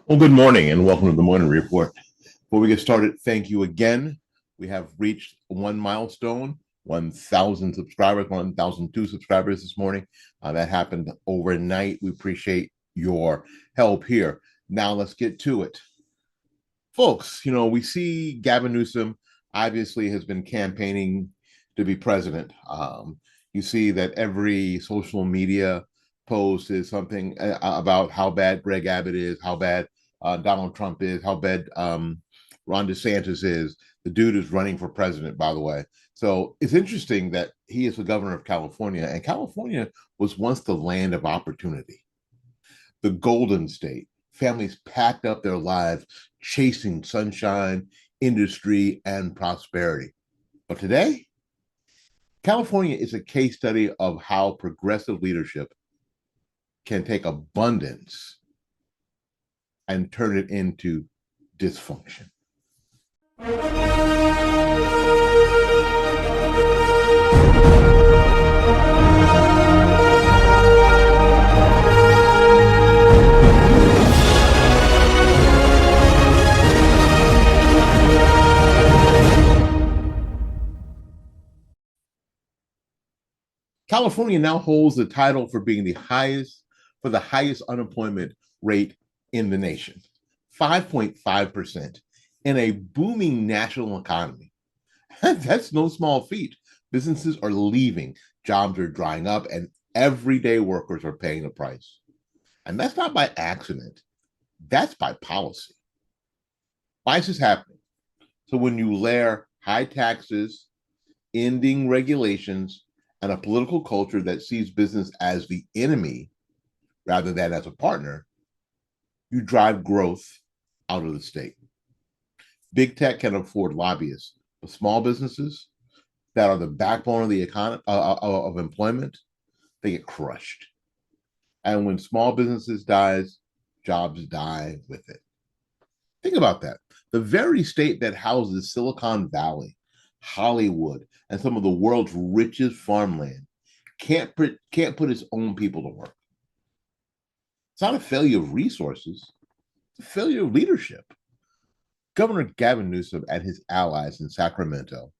Well, good morning and welcome to the Morning Report. Before we get started, thank you again. We have reached one milestone, 1,000 subscribers, 1,002 subscribers this morning. That happened overnight. We appreciate your help here. Now let's get to it. Folks, we see Gavin Newsom obviously has been campaigning to be president. You see that every social media post is something about how bad Greg Abbott is, how bad Donald Trump is, how bad Ron DeSantis is. The dude is running for president, by the way. So it's interesting that he is the governor of California, and California was once the land of opportunity, the Golden State. Families packed up their lives chasing sunshine, industry, and prosperity. But today, California is a case study of how progressive leadership can take abundance and turn it into dysfunction. California now holds the title for being the highest unemployment rate in the nation, 5.5% in a booming national economy. That's no small feat. Businesses are leaving, jobs are drying up, and everyday workers are paying the price. And that's not by accident, that's by policy. Why is this happening? So when you layer high taxes, ending regulations, and a political culture that sees business as the enemy rather than as a partner, you drive growth out of the state. Big tech can afford lobbyists, but small businesses that are the backbone of the economy of employment, they get crushed. And when small businesses dies, jobs die with it. Think about that. The very state that houses Silicon Valley, Hollywood, and some of the world's richest farmland can't put its own people to work. It's not a failure of resources, it's a failure of leadership. Governor Gavin Newsom and his allies in Sacramento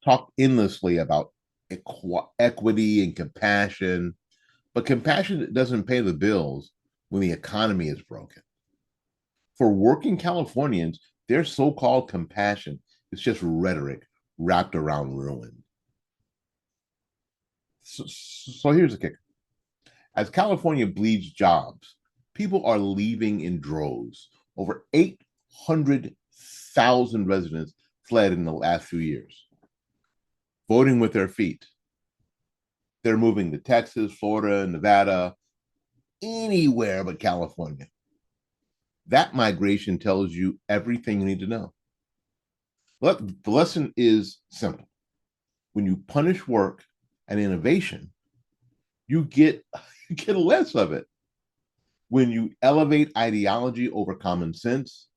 talk endlessly about equity and compassion, but compassion doesn't pay the bills when the economy is broken. For working Californians, their so-called compassion is just rhetoric wrapped around ruin. So here's the kicker. As California bleeds jobs, people are leaving in droves. Over 800,000 residents fled in the last few years, voting with their feet. They're moving to Texas, Florida, Nevada, anywhere but California. That migration tells you everything you need to know. The lesson is simple. When you punish work and innovation, you get less of it. When you elevate ideology over common sense,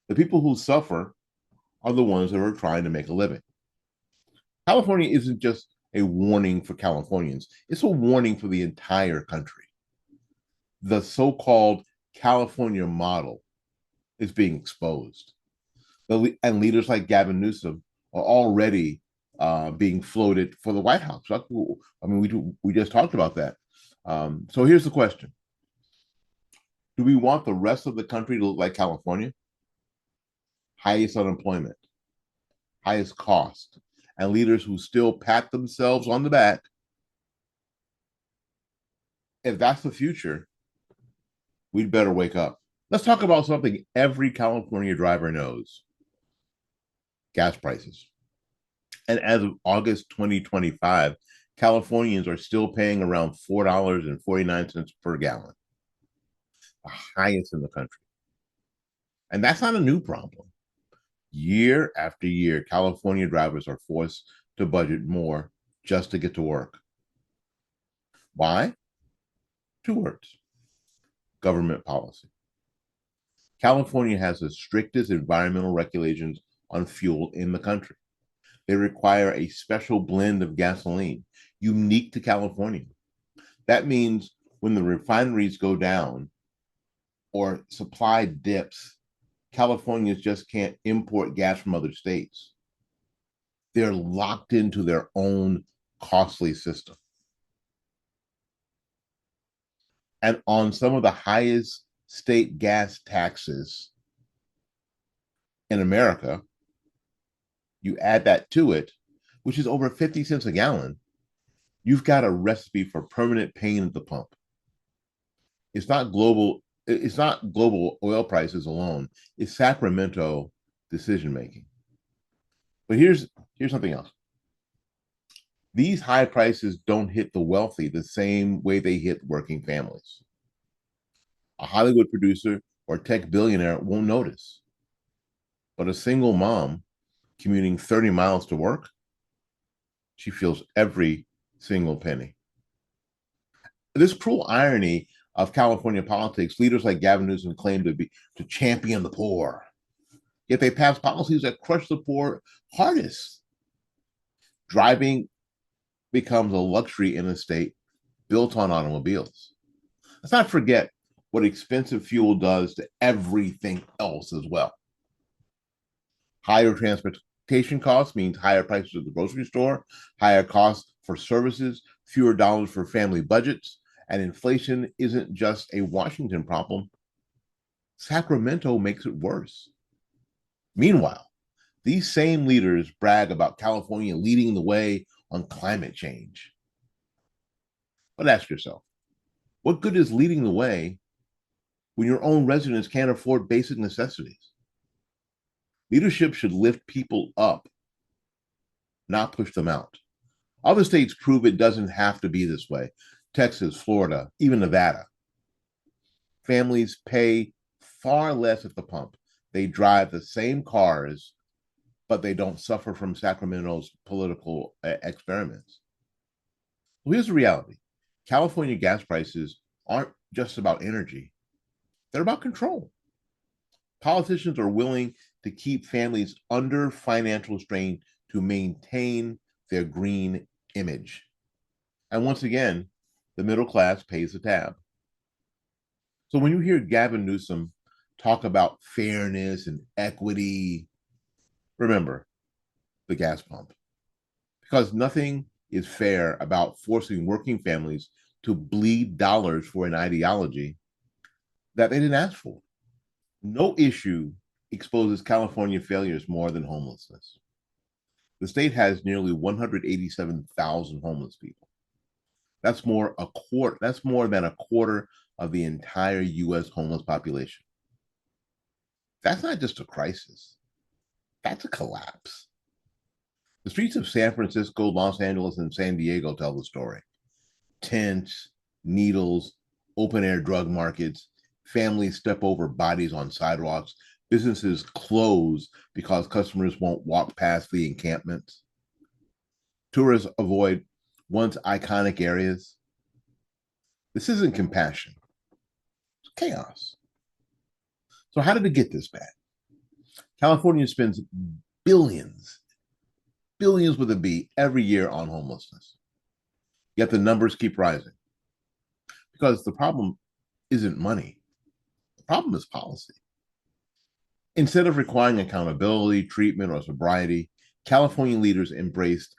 the people who suffer are the ones that are trying to make a living. California isn't just a warning for Californians, it's a warning for the entire country. The so-called California model is being exposed. And leaders like Gavin Newsom are already being floated for the White House. I mean, we just talked about that. So here's the question. Do we want the rest of the country to look like California? Highest unemployment, highest cost, and leaders who still pat themselves on the back. If that's the future, we'd better wake up. Let's talk about something every California driver knows: gas prices. And as of August 2025, Californians are still paying around $4.49 per gallon, the highest in the country. And that's not a new problem. Year after year, California drivers are forced to budget more just to get to work. Why? Two words: government policy. California has the strictest environmental regulations on fuel in the country. They require a special blend of gasoline unique to California. That means when the refineries go down, or supply dips, Californians just can't import gas from other states. They're locked into their own costly system. And on some of the highest state gas taxes in America, you add that to it, which is over 50 cents a gallon, you've got a recipe for permanent pain at the pump. It's not global oil prices alone, it's Sacramento decision making. But here's something else. These high prices don't hit the wealthy the same way they hit working families. A Hollywood producer or tech billionaire won't notice, but a single mom commuting 30 miles to work, she feels every single penny. This cruel irony of California politics, leaders like Gavin Newsom claim to champion the poor, yet they pass policies that crush the poor hardest. Driving becomes a luxury in a state built on automobiles. Let's not forget what expensive fuel does to everything else as well. Higher transportation costs means higher prices at the grocery store, higher costs for services, fewer dollars for family budgets, and inflation isn't just a Washington problem. Sacramento makes it worse. Meanwhile, these same leaders brag about California leading the way on climate change. But ask yourself, what good is leading the way when your own residents can't afford basic necessities? Leadership should lift people up, not push them out. Other states prove it doesn't have to be this way. Texas, Florida, even Nevada. Families pay far less at the pump. They drive the same cars, but they don't suffer from Sacramento's political experiments. Well, here's the reality. California gas prices aren't just about energy. They're about control. Politicians are willing to keep families under financial strain to maintain their green image. And once again, the middle class pays the tab. So when you hear Gavin Newsom talk about fairness and equity, remember the gas pump. Because nothing is fair about forcing working families to bleed dollars for an ideology that they didn't ask for. No issue exposes California failures more than homelessness. The state has nearly 187,000 homeless people. That's more than a quarter of the entire US homeless population. That's not just a crisis. That's a collapse. The streets of San Francisco, Los Angeles, and San Diego tell the story. Tents, needles, open air drug markets, families step over bodies on sidewalks, businesses close because customers won't walk past the encampments. Tourists avoid once iconic areas. This isn't compassion, it's chaos. So, how did it get this bad? California spends billions, billions with a B, every year on homelessness. Yet the numbers keep rising. Because the problem isn't money, the problem is policy. Instead of requiring accountability, treatment, or sobriety, California leaders embraced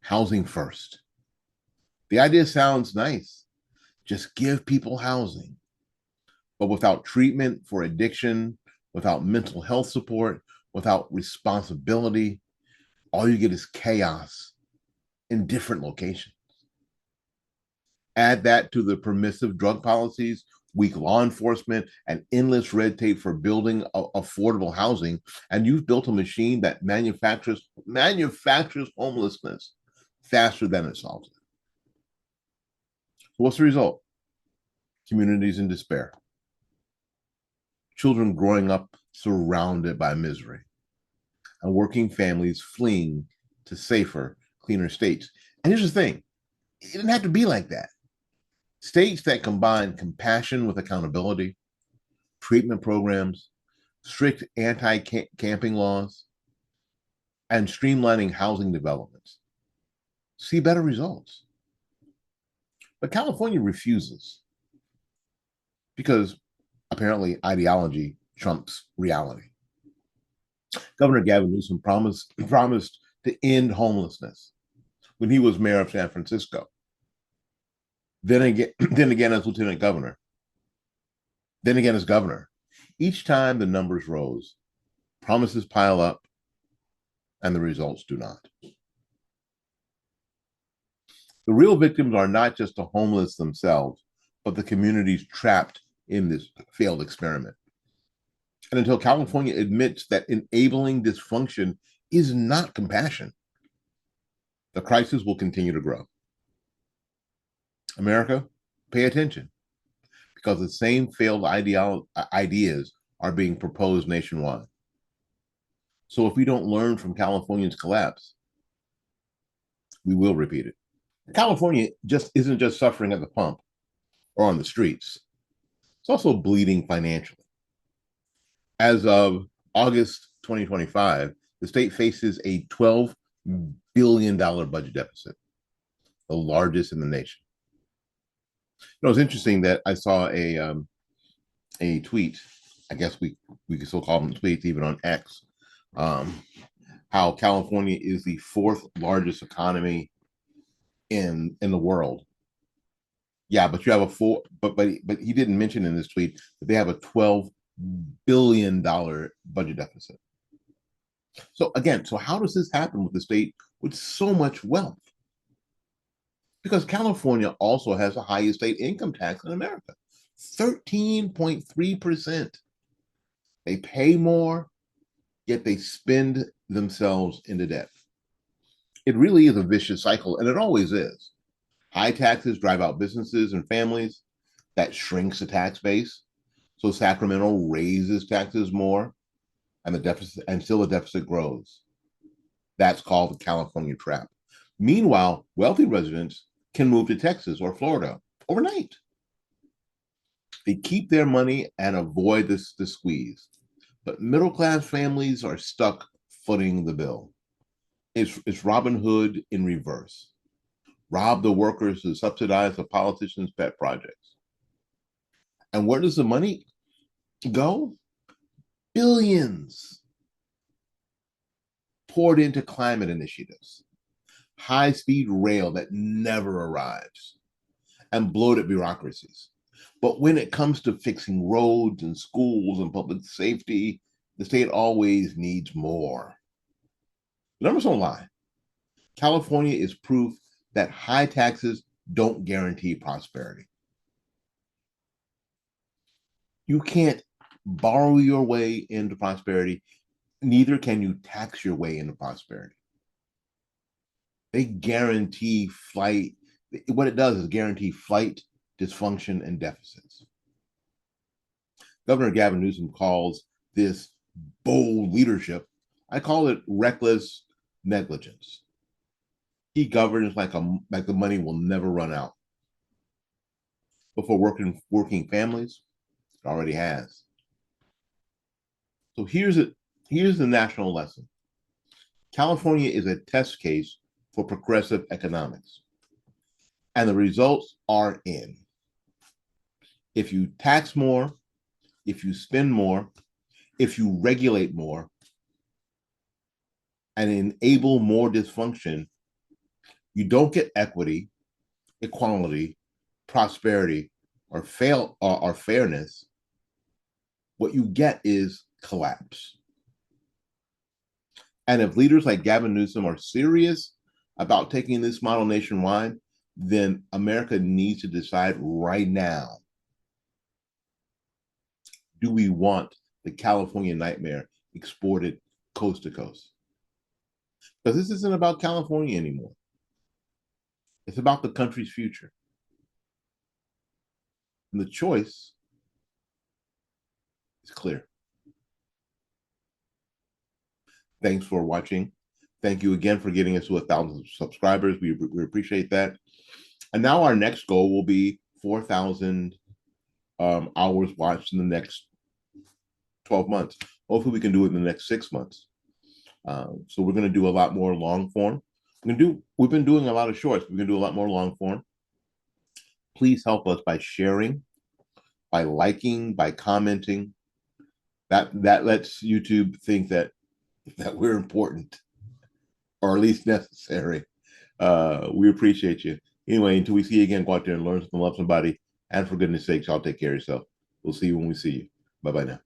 housing first. The idea sounds nice. Just give people housing. But without treatment for addiction, without mental health support, without responsibility, all you get is chaos in different locations. Add that to the permissive drug policies, weak law enforcement, and endless red tape for building affordable housing, and you've built a machine that manufactures homelessness faster than it solves it. So what's the result? Communities in despair. Children growing up surrounded by misery, and working families fleeing to safer, cleaner states. And here's the thing, it didn't have to be like that. States that combine compassion with accountability, treatment programs, strict anti-camping laws, and streamlining housing developments see better results. But California refuses because apparently ideology trumps reality. Governor Gavin Newsom promised to end homelessness when he was mayor of San Francisco. Then again, then again as lieutenant governor. Then again as governor. Each time the numbers rose, promises pile up, and the results do not. The real victims are not just the homeless themselves, but the communities trapped in this failed experiment. And until California admits that enabling dysfunction is not compassion, the crisis will continue to grow. America, pay attention, because the same failed ideas are being proposed nationwide. So if we don't learn from California's collapse, we will repeat it. California isn't just suffering at the pump or on the streets. It's also bleeding financially. As of August 2025, the state faces a $12 billion budget deficit, the largest in the nation. It was interesting that I saw a tweet. I guess we could still call them tweets, even on X. How California is the fourth largest economy in the world. Yeah, but you have but he didn't mention in this tweet that they have a $12 billion budget deficit. So again, how does this happen with the state with so much wealth? Because California also has the highest state income tax in America, 13.3%. They pay more, yet they spend themselves into debt. It really is a vicious cycle, and it always is. High taxes drive out businesses and families. That shrinks the tax base. So Sacramento raises taxes more, and still the deficit grows. That's called the California trap. Meanwhile, wealthy residents can move to Texas or Florida overnight. They keep their money and avoid the squeeze. But middle-class families are stuck footing the bill. It's Robin Hood in reverse. Rob the workers to subsidize the politicians' pet projects. And where does the money go? Billions poured into climate initiatives, high-speed rail that never arrives, and bloated bureaucracies. But when it comes to fixing roads and schools and public safety, the state always needs more. The numbers don't lie. California is proof that high taxes don't guarantee prosperity. You can't borrow your way into prosperity, neither can you tax your way into prosperity. They guarantee flight. What it does is guarantee flight, dysfunction, and deficits. Governor Gavin Newsom calls this bold leadership. I call it reckless negligence. He governs like the money will never run out. But for working families, it already has. So here's the national lesson. California is a test case for progressive economics. And the results are in. If you tax more, if you spend more, if you regulate more, and enable more dysfunction, you don't get equity, equality, prosperity, or fairness. What you get is collapse. And if leaders like Gavin Newsom are serious about taking this model nationwide, then America needs to decide right now, do we want the California nightmare exported coast to coast? Because this isn't about California anymore. It's about the country's future. And the choice is clear. Thanks for watching. Thank you again for getting us to 1,000 subscribers. We appreciate that. And now our next goal will be 4,000 hours watched in the next 12 months. Hopefully we can do it in the next 6 months. So we're going to do a lot more long form. We've been doing a lot of shorts. We're going to do a lot more long form. Please help us by sharing, by liking, by commenting. That lets YouTube think that we're important, or at least necessary. We appreciate you. Anyway, until we see you again, go out there and learn something, love somebody, and for goodness sakes, y'all take care of yourself. We'll see you when we see you. Bye bye now.